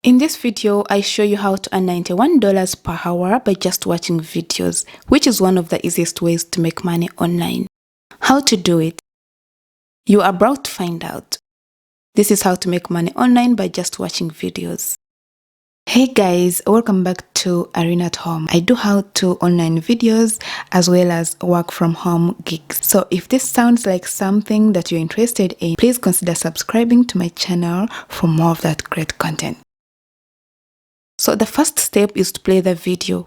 In this video, I show you how to earn $91 per hour by just watching videos, which is one of the easiest ways to make money online. How to do it? You are about to find out. This is how to make money online by just watching videos. Hey guys, welcome back to Arena at Home. I do how-to online videos as well as work from home gigs. So if this sounds like something that you're interested in, please consider subscribing to my channel for more of that great content. So the first step is to play the video.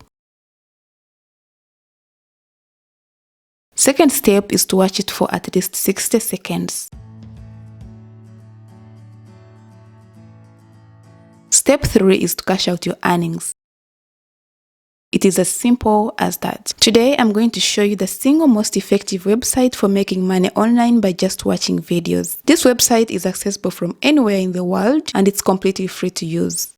Second step is to watch it for at least 60 seconds. Step 3 is to cash out your earnings. It is as simple as that. Today, I'm going to show you the single most effective website for making money online by just watching videos. This website is accessible from anywhere in the world and it's completely free to use.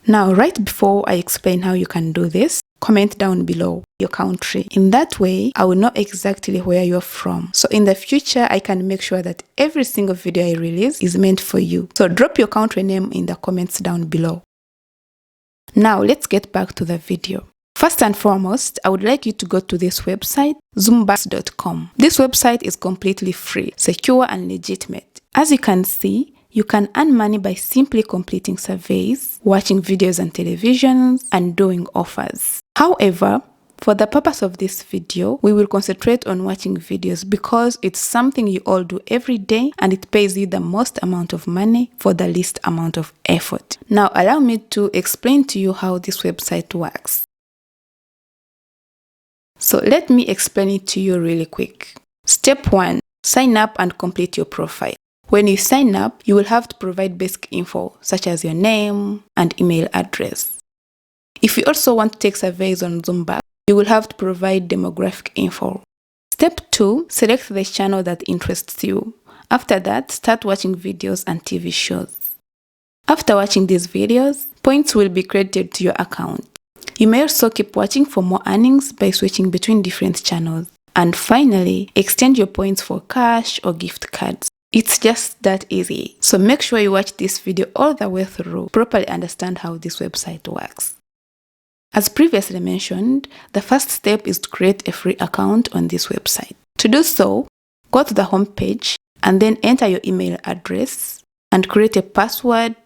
Now, right before I explain how you can do this, comment down below your country. In that way, I will know exactly where you're from. So in the future, I can make sure that every single video I release is meant for you. So drop your country name in the comments down below. Now, let's get back to the video. First and foremost, I would like you to go to this website, zoombucks.com. This website is completely free, secure, and legitimate. As you can see, you can earn money by simply completing surveys, watching videos on televisions, and doing offers. However, for the purpose of this video, we will concentrate on watching videos because it's something you all do every day and it pays you the most amount of money for the least amount of effort. Now, allow me to explain to you how this website works. So let me explain it to you really quick. Step 1. Sign up and complete your profile. When you sign up, you will have to provide basic info such as your name and email address. If you also want to take surveys on Zoombucks, you will have to provide demographic info. Step 2. Select the channel that interests you. After that, start watching videos and TV shows. After watching these videos, points will be credited to your account. You may also keep watching for more earnings by switching between different channels. And finally, exchange your points for cash or gift cards. It's just that easy. So make sure you watch this video all the way through to properly understand how this website works. As previously mentioned, the first step is to create a free account on this website. To do so, go to the home page and then enter your email address and create a password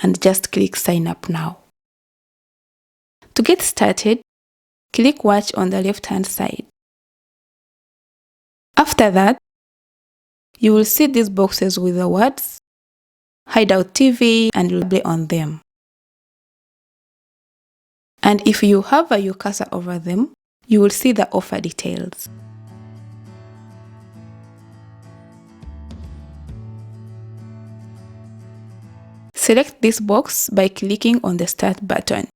and just click sign up now. To get started, click watch on the left hand side. After that, you will see these boxes with the words Hideout TV and label on them. And if you hover your cursor over them, you will see the offer details. Select this box by clicking on the Start button.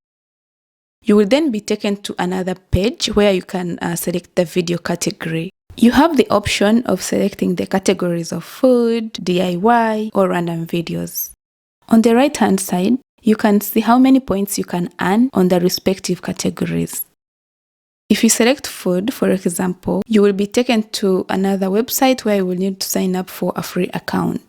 You will then be taken to another page where you can select the video category. You have the option of selecting the categories of food, DIY, or random videos. On the right-hand side, you can see how many points you can earn on the respective categories. If you select food, for example, you will be taken to another website where you will need to sign up for a free account.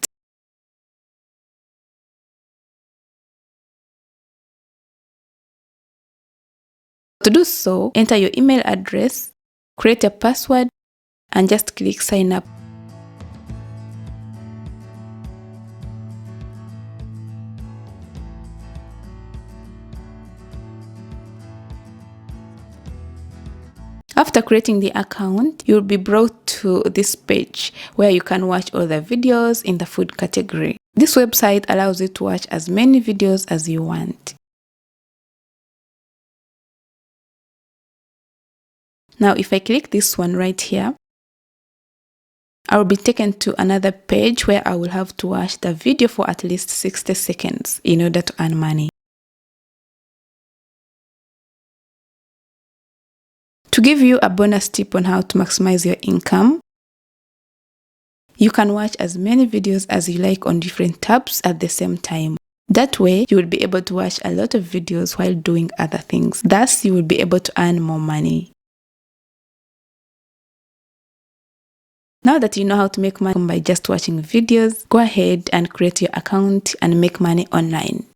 To do so, enter your email address, create a password, and just click sign up. After creating the account, you'll be brought to this page where you can watch all the videos in the food category. This website allows you to watch as many videos as you want. Now, if I click this one right here, I will be taken to another page where I will have to watch the video for at least 60 seconds in order to earn money. To give you a bonus tip on how to maximize your income, you can watch as many videos as you like on different tabs at the same time. That way, you will be able to watch a lot of videos while doing other things. Thus, you will be able to earn more money. Now that you know how to make money by just watching videos, go ahead and create your account and make money online.